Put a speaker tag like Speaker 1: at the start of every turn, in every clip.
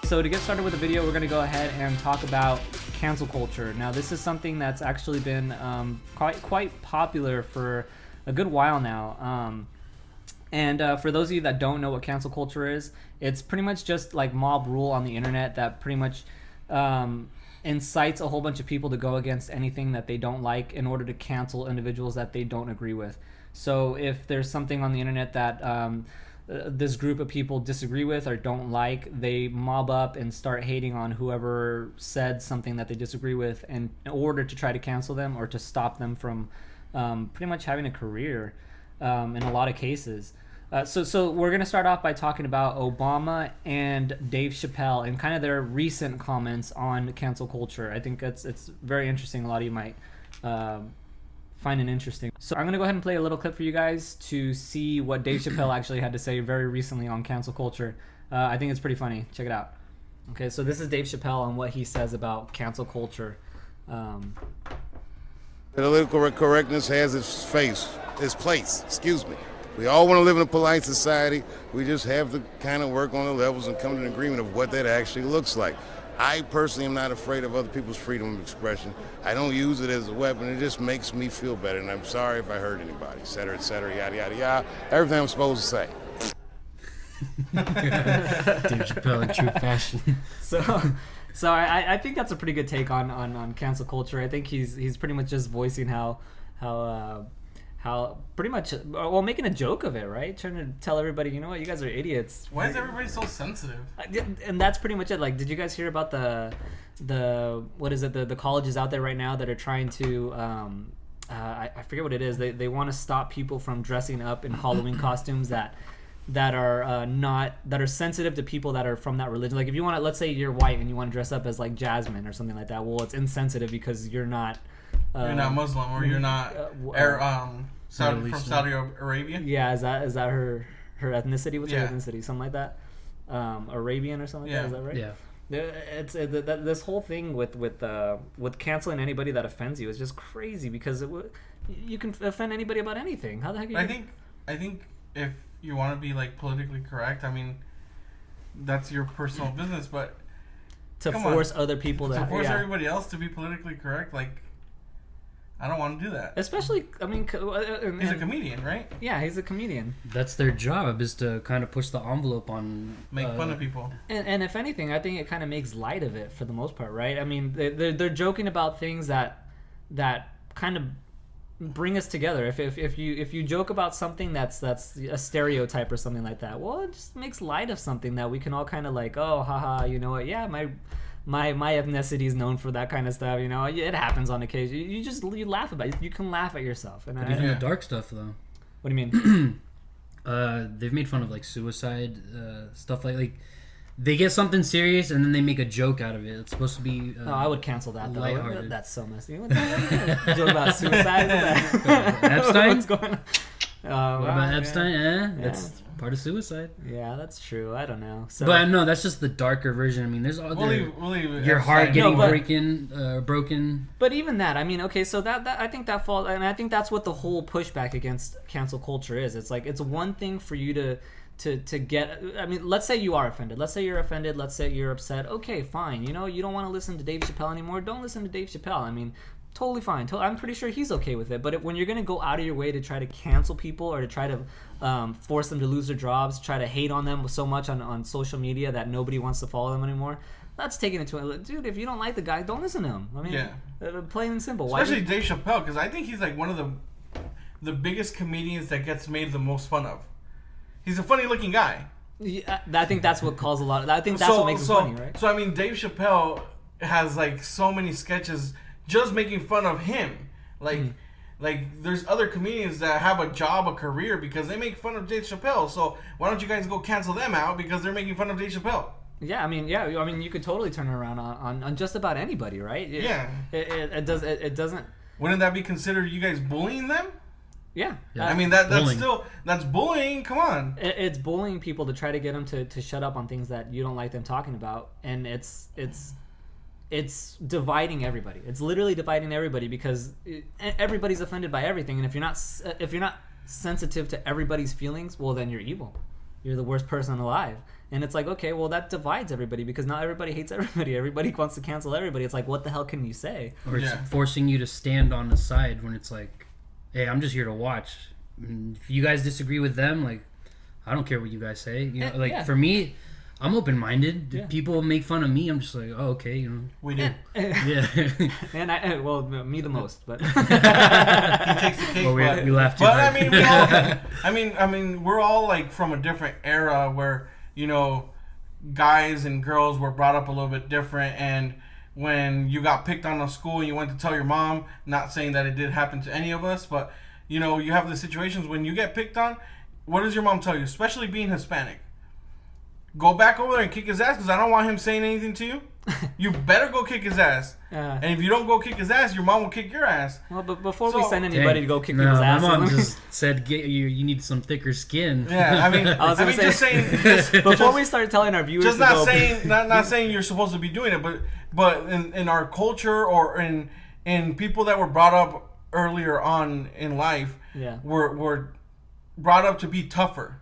Speaker 1: So to get started with the video, we're going to go ahead and talk about cancel culture. Now, this is something that's actually been quite popular for a good while now. And for those of you that don't know what cancel culture is, it's pretty much just like mob rule on the internet that pretty much incites a whole bunch of people to go against anything that they don't like in order to cancel individuals that they don't agree with. So if there's something on the internet that this group of people disagree with or don't like, they mob up and start hating on whoever said something that they disagree with in order to try to cancel them or to stop them from pretty much having a career in a lot of cases. So we're going to start off by talking about Obama and Dave Chapelle and kind of their recent comments on cancel culture. I think it's very interesting. A lot of you might find it interesting. So I'm going to go ahead and play a little clip for you guys to see what Dave Chapelle actually had to say very recently on cancel culture. I think it's pretty funny. Check it out. Okay, so this is Dave Chapelle and what he says about cancel culture.
Speaker 2: Political correctness has its place, excuse me. We all want to live in a polite society. We just have to kind of work on the levels and come to an agreement of what that actually looks like. I personally am not afraid of other people's freedom of expression. I don't use it as a weapon. It just makes me feel better, and I'm sorry if I hurt anybody, et cetera, yada, yada, yada. Everything I'm supposed to say.
Speaker 3: Dave Chapelle in true fashion.
Speaker 1: So I think that's a pretty good take on cancel culture. I think he's pretty much just voicing how pretty much, well, making a joke of it, right? Trying to tell everybody, you know what, you guys are idiots.
Speaker 4: Why is everybody so sensitive?
Speaker 1: And that's pretty much it. Like, did you guys hear about the what is it, the colleges out there right now that are trying to I forget what it is. They want to stop people from dressing up in Halloween costumes that are sensitive to people that are from that religion. Like, if you want to, let's say you're white and you want to dress up as like Jasmine or something like that, well, it's insensitive because you're not
Speaker 4: Muslim, or you're not from Saudi Arabia.
Speaker 1: Yeah, is that her ethnicity? What's her ethnicity? Something like that. Arabian or something like that. Is that right?
Speaker 3: Yeah.
Speaker 1: It's this whole thing with canceling anybody that offends you is just crazy because you can offend anybody about anything. How the heck?
Speaker 4: I think if you want to be like politically correct, I mean, that's your personal business, but
Speaker 1: to force other people to
Speaker 4: force everybody else to be politically correct, like, I don't want to do that.
Speaker 1: Especially, I mean,
Speaker 4: he's a comedian, right?
Speaker 1: Yeah, he's a comedian.
Speaker 3: That's their job, is to kind of push the envelope on...
Speaker 4: Make fun of people.
Speaker 1: And if anything, I think it kind of makes light of it for the most part, right? I mean, they're joking about things that kind of bring us together. If you joke about something that's a stereotype or something like that, well, it just makes light of something that we can all kind of like, oh, haha, you know what? Yeah, my ethnicity is known for that kind of stuff. You know, it happens on occasion. You laugh about it. You can laugh at yourself. And
Speaker 3: even the dark stuff, though.
Speaker 1: What do you mean?
Speaker 3: They've made fun of like suicide stuff, like they get something serious and then they make a joke out of it. It's supposed to be.
Speaker 1: I would cancel that though.
Speaker 3: Lighthearted.
Speaker 1: That's so messy. Joke about suicide.
Speaker 3: Epstein.
Speaker 1: What's going on?
Speaker 3: What about Epstein? That's part of suicide.
Speaker 1: Yeah, that's true. I don't know. So,
Speaker 3: but no, that's just the darker version. I mean, there's other.
Speaker 4: We'll leave
Speaker 3: your heart getting broken.
Speaker 1: But even that, I mean, okay, so that I think that falls, and I think that's what the whole pushback against cancel culture is. It's like, it's one thing for you to get. I mean, let's say you are offended. Let's say you're offended. Let's say you're upset. Okay, fine. You know, you don't want to listen to Dave Chapelle anymore. Don't listen to Dave Chapelle. I mean, totally fine. I'm pretty sure he's okay with it. But when you're going to go out of your way to try to cancel people or to try to force them to lose their jobs, try to hate on them so much on social media that nobody wants to follow them anymore, that's taking it to it. Dude, if you don't like the guy, don't listen to him. I mean, plain and simple.
Speaker 4: Especially Dave Chapelle, because I think he's like one of the biggest comedians that gets made the most fun of. He's a funny-looking guy.
Speaker 1: Yeah, I think that's what caused a lot of... I think that's what makes him funny, right?
Speaker 4: So, I mean, Dave Chapelle has, like, so many sketches just making fun of him. Like, there's other comedians that have a job, a career, because they make fun of Dave Chapelle. So, why don't you guys go cancel them out because they're making fun of Dave Chapelle?
Speaker 1: Yeah, I mean, you could totally turn it around on just about anybody, right? It doesn't...
Speaker 4: Wouldn't that be considered you guys bullying them?
Speaker 1: Yeah.
Speaker 4: I mean, that's bullying. Come on.
Speaker 1: It's bullying people to try to get them to shut up on things that you don't like them talking about, and it's dividing everybody. It's literally dividing everybody because everybody's offended by everything, and if you're not sensitive to everybody's feelings, well, then you're evil. you're the worst person alive. And it's like, okay, well, that divides everybody because not everybody hates everybody. Everybody wants to cancel everybody. It's like, what the hell can you say?
Speaker 3: Or it's forcing you to stand on the side when it's like, hey, I'm just here to watch. And if you guys disagree with them, like, I don't care what you guys say. You know, like for me, I'm open-minded. Yeah. People make fun of me. I'm just like, oh, okay, you know.
Speaker 4: We do.
Speaker 3: Yeah.
Speaker 1: And well, me the most, but
Speaker 4: he takes the cake.
Speaker 3: Well, we laughed too
Speaker 4: but
Speaker 3: hard.
Speaker 4: I mean, we all, I mean, we're all like from a different era where, you know, guys and girls were brought up a little bit different, and when you got picked on in school and you went to tell your mom, not saying that it did happen to any of us, but you know, you have the situations when you get picked on. What does your mom tell you, especially being Hispanic? Go back over there and kick his ass because I don't want him saying anything to you. You better go kick his ass. And if you don't go kick his ass, your mom will kick your ass.
Speaker 1: Well, but before we send anybody to go kick people's ass,
Speaker 3: my mom just said you need some thicker skin.
Speaker 4: Yeah, I mean, just saying.
Speaker 1: Before we start telling our viewers,
Speaker 4: just not saying, not saying you're supposed to be doing it, but in our culture or in people that were brought up earlier on in life, were brought up to be tougher.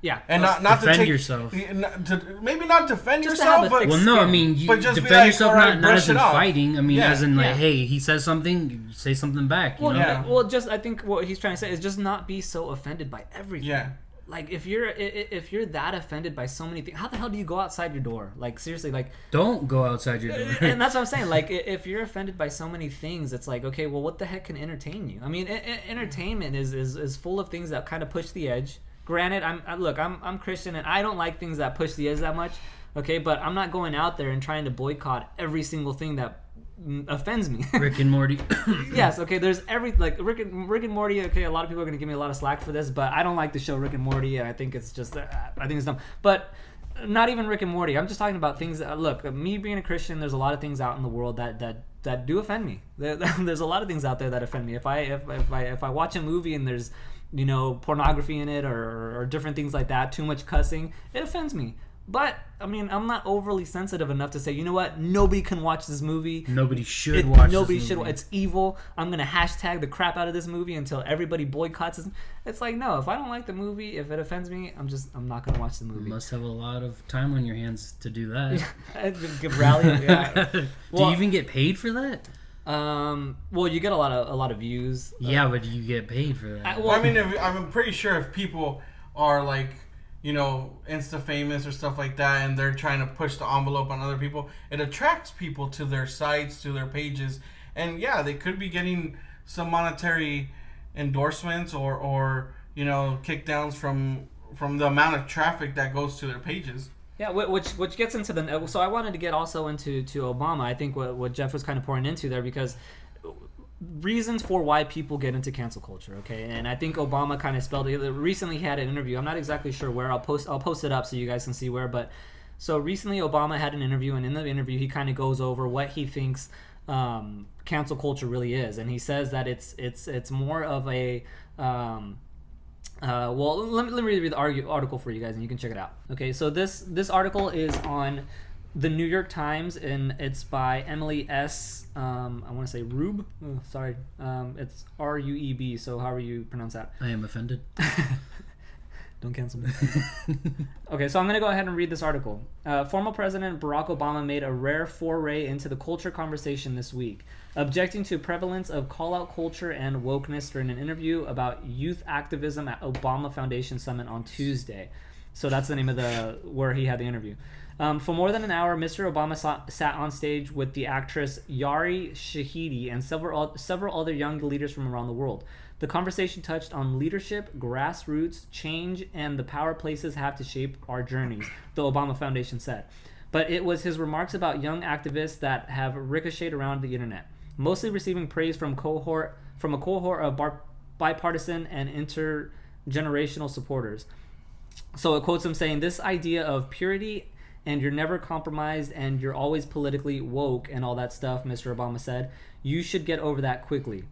Speaker 1: Yeah,
Speaker 4: and not
Speaker 3: defend
Speaker 4: to take
Speaker 3: yourself.
Speaker 4: Maybe not defend
Speaker 1: just
Speaker 4: yourself, but
Speaker 3: I mean, you
Speaker 4: but just
Speaker 3: defend
Speaker 4: like,
Speaker 3: yourself
Speaker 4: right,
Speaker 3: not as in fighting. I mean, as in like,
Speaker 1: yeah.
Speaker 3: hey, he says something, you say something back. You know?
Speaker 1: Well, just I think what he's trying to say is just not be so offended by everything.
Speaker 4: Yeah.
Speaker 1: Like if you're that offended by so many things, how the hell do you go outside your door? Like seriously, like
Speaker 3: don't go outside your door.
Speaker 1: And that's what I'm saying. Like if you're offended by so many things, it's like, okay, well, what the heck can entertain you? I mean, entertainment is full of things that kind of push the edge. Granted, I'm Christian and I don't like things that push the edge that much. Okay, but I'm not going out there and trying to boycott every single thing that offends me.
Speaker 3: Rick and Morty.
Speaker 1: Yes, okay, there's like Rick and Morty. Okay, a lot of people are gonna give me a lot of slack for this, but I don't like the show Rick and Morty, and I think it's just I think it's dumb. But not even Rick and Morty. I'm just talking about things that, look, me being a Christian, there's a lot of things out in the world that do offend me. There's a lot of things out there that offend me. If I watch a movie and there's, you know, pornography in it or different things like that, too much cussing, it offends me. But, I mean, I'm not overly sensitive enough to say, you know what, nobody can watch this movie.
Speaker 3: Nobody should watch
Speaker 1: nobody
Speaker 3: this movie.
Speaker 1: It's evil. I'm going to hashtag the crap out of this movie until everybody boycotts it. It's like, no, if I don't like the movie, if it offends me, I'm not going to watch the movie.
Speaker 3: You must have a lot of time on your hands to do that.
Speaker 1: Rally, yeah.
Speaker 3: Do you even get paid for that?
Speaker 1: Well, you get a lot of views.
Speaker 3: Yeah, but you get paid for that.
Speaker 4: I mean, I'm pretty sure if people are like, you know, Insta famous or stuff like that, and they're trying to push the envelope on other people, it attracts people to their sites, to their pages, and yeah, they could be getting some monetary endorsements or you know, kickdowns from the amount of traffic that goes to their pages.
Speaker 1: Yeah, which gets into the... So I wanted to get also into Obama. I think what Jeff was kind of pouring into there, because reasons for why people get into cancel culture, okay? And I think Obama kind of spelled it. Recently he had an interview. I'm not exactly sure where. I'll post it up so you guys can see where. But so recently Obama had an interview, and in the interview he kind of goes over what he thinks cancel culture really is. And he says that it's more of a... well, let me read the article for you guys, and you can check it out. Okay, so this article is on the New York Times, and it's by Emily S. I want to say Rube. Oh, sorry, it's Rueb. So however you pronounce that.
Speaker 3: I am offended.
Speaker 1: Don't cancel me. Okay, so I'm going to go ahead and read this article. Former President Barack Obama made a rare foray into the culture conversation this week, objecting to prevalence of call-out culture and wokeness during an interview about youth activism at Obama Foundation Summit on Tuesday. So that's the name of where he had the interview. For more than an hour, Mr. Obama sat on stage with the actress Yari Shahidi and several other young leaders from around the world. The conversation touched on leadership, grassroots, change, and the power places have to shape our journeys, the Obama Foundation said. But it was his remarks about young activists that have ricocheted around the internet, mostly receiving praise from a cohort of bipartisan and intergenerational supporters. So it quotes him saying, "This idea of purity and you're never compromised and you're always politically woke and all that stuff," Mr. Obama said, "you should get over that quickly.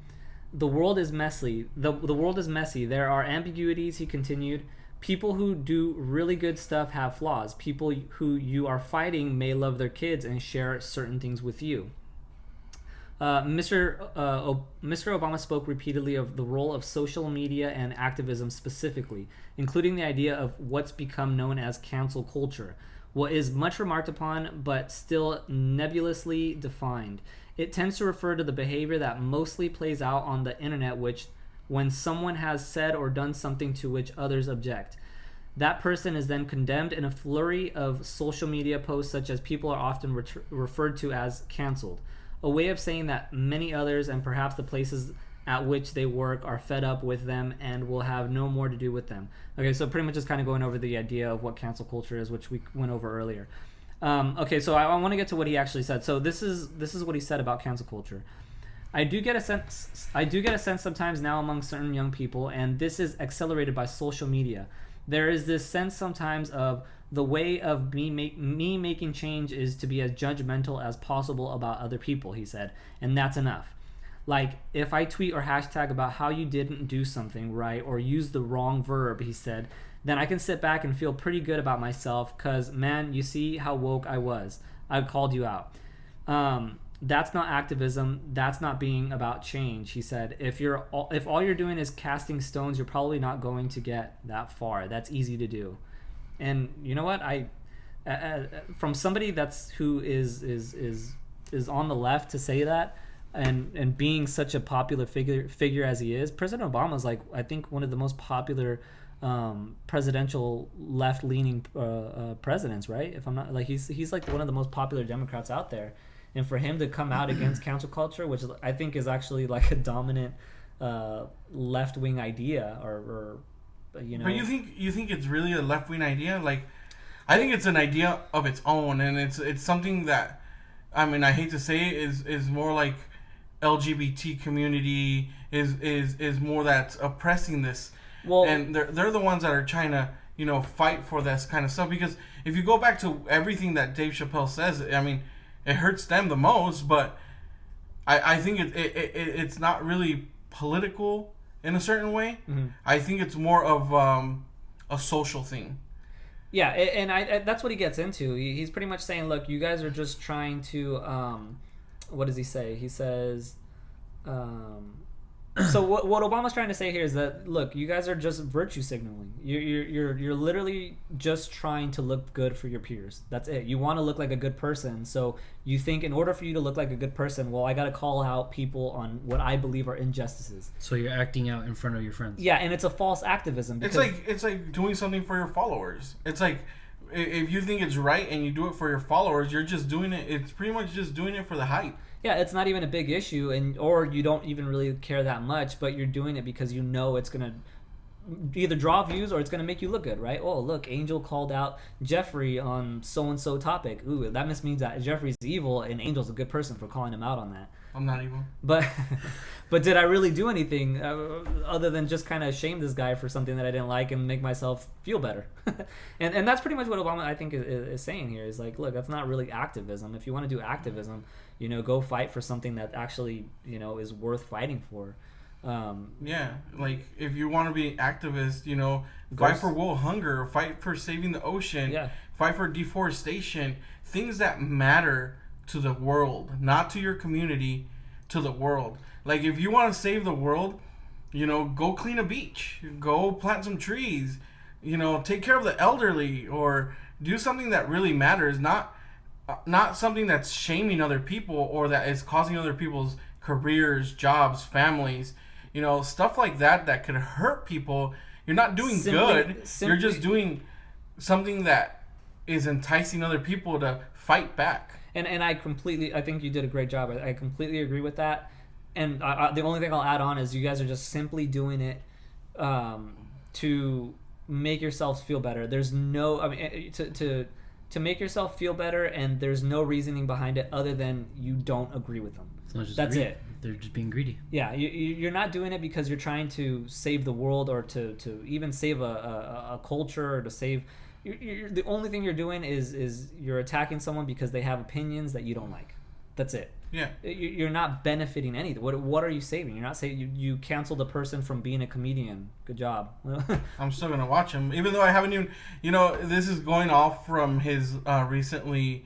Speaker 1: The world is messy. The world is messy. There are ambiguities," he continued. "People who do really good stuff have flaws. People who you are fighting may love their kids and share certain things with you." Mr. Obama spoke repeatedly of the role of social media and activism specifically, including the idea of what's become known as cancel culture, what is much remarked upon but still nebulously defined. It tends to refer to the behavior that mostly plays out on the internet, which when someone has said or done something to which others object. That person is then condemned in a flurry of social media posts, such as people are often referred to as canceled. A way of saying that many others and perhaps the places at which they work are fed up with them and will have no more to do with them. Okay, so pretty much just kind of going over the idea of what cancel culture is, which we went over earlier. Okay, so I want to get to what he actually said. So this is what he said about cancel culture. I do get a sense sometimes now among certain young people, and this is accelerated by social media. There is this sense sometimes of the way of me making change is to be as judgmental as possible about other people, he said, and that's enough. Like, if I tweet or hashtag about how you didn't do something right or use the wrong verb, he said, then I can sit back and feel pretty good about myself because, man, you see how woke I was. I called you out. That's not activism. That's not being about change, he said. If all you're doing is casting stones, you're probably not going to get that far. That's easy to do. And you know what? From somebody who is on the left to say that, and being such a popular figure as he is, President Obama is like, I think, one of the most popular presidential left-leaning presidents, right? If I'm not, like, he's like one of the most popular Democrats out there. And for him to come out against cancel culture, which I think is actually like a dominant left-wing idea, or you know.
Speaker 4: But you think it's really a left-wing idea? Like, I think it's an idea of its own, and it's something that, I mean, I hate to say it, is more like LGBT community is more that's oppressing this. Well, and they're the ones that are trying to, you know, fight for this kind of stuff. Because if you go back to everything that Dave Chapelle says, I mean, it hurts them the most, but I think it's not really political in a certain way. Mm-hmm. I think it's more of a social thing.
Speaker 1: Yeah, and that's what he gets into. He's pretty much saying, look, you guys are just trying to, what does he say? He says, so what Obama's trying to say here is that, look, you guys are just virtue signaling. You're literally just trying to look good for your peers. That's it. You want to look like a good person. So you think in order for you to look like a good person, well, I got to call out people on what I believe are injustices.
Speaker 3: So you're acting out in front of your friends.
Speaker 1: Yeah, and it's a false activism.
Speaker 4: It's like doing something for your followers. It's like, if you think it's right and you do it for your followers, you're just doing it. It's pretty much just doing it for the hype.
Speaker 1: Yeah, it's not even a big issue, or you don't even really care that much, but you're doing it because you know it's going to either draw views or it's going to make you look good, right? Oh, look, Angel called out Jeffrey on so-and-so topic. Ooh, that must mean that Jeffrey's evil and Angel's a good person for calling him out on that.
Speaker 4: I'm not evil.
Speaker 1: But did I really do anything other than just kind of shame this guy for something that I didn't like and make myself feel better? and that's pretty much what Obama, I think, is saying here. Is like, look, that's not really activism. If you want to do activism, you know, go fight for something that actually, you know, is worth fighting for.
Speaker 4: Yeah, like if you want to be an activist, you know, fight for world hunger, fight for saving the ocean, fight for deforestation, things that matter to the world, not to your community, to the world. Like if you want to save the world, you know, go clean a beach, go plant some trees, you know, take care of the elderly, or do something that really matters, not something that's shaming other people or that is causing other people's careers, jobs, families, you know, stuff like that could hurt people. You're not doing good. You're just doing something that is enticing other people to fight back.
Speaker 1: And I think you did a great job. I completely agree with that. And the only thing I'll add on is you guys are just simply doing it to make yourselves feel better. There's no, I mean, to make yourself feel better, and there's no reasoning behind it other than you don't agree with them. That's it.
Speaker 3: They're just being greedy.
Speaker 1: Yeah, you're not doing it because you're trying to save the world or to even save a culture or to save. The only thing you're doing is you're attacking someone because they have opinions that you don't like. That's it.
Speaker 4: Yeah.
Speaker 1: You're not benefiting anything. What are you saving? You're not saying you canceled a person from being a comedian. Good job.
Speaker 4: I'm still gonna watch him, even though I haven't even. You know, this is going off from his recently,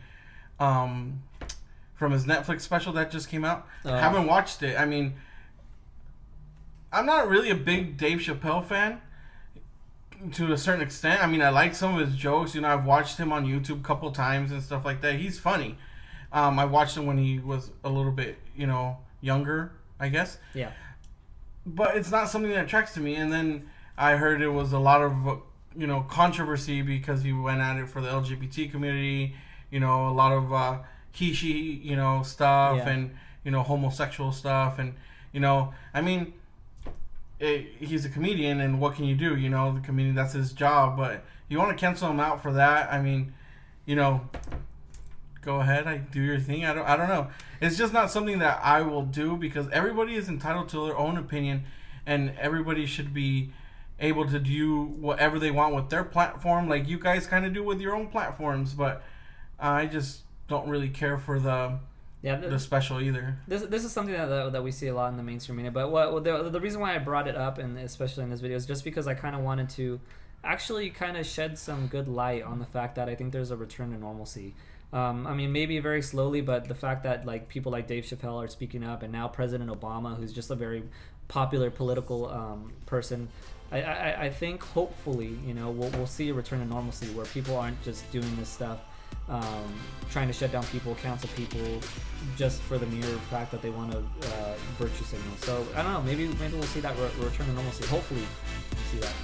Speaker 4: from from his Netflix special that just came out. Haven't watched it. I mean, I'm not really a big Dave Chapelle fan to a certain extent. I mean, I like some of his jokes. You know, I've watched him on YouTube a couple times and stuff like that. He's funny. I watched him when he was a little bit, you know, younger, I guess.
Speaker 1: Yeah.
Speaker 4: But it's not something that attracts to me. And then I heard it was a lot of, you know, controversy because he went at it for the LGBT community. You know, a lot of he, she, you know, stuff and, you know, homosexual stuff. And, you know, I mean, he's a comedian, and what can you do? You know, the comedian, that's his job. But you want to cancel him out for that? I mean, you know, go ahead, do your thing. I don't know. It's just not something that I will do, because everybody is entitled to their own opinion, and everybody should be able to do whatever they want with their platform, like you guys kind of do with your own platforms. But I just don't really care for the special either. This
Speaker 1: is something that we see a lot in the mainstream media. But the reason why I brought it up, and especially in this video, is just because I kind of wanted to actually kind of shed some good light on the fact that I think there's a return to normalcy. I mean, maybe very slowly, but the fact that like people like Dave Chapelle are speaking up, and now President Obama, who's just a very popular political person, I think hopefully, you know, we'll see a return to normalcy where people aren't just doing this stuff, trying to shut down people, cancel people, just for the mere fact that they want to virtue signal. So I don't know, maybe we'll see that return to normalcy. Hopefully, we'll see that.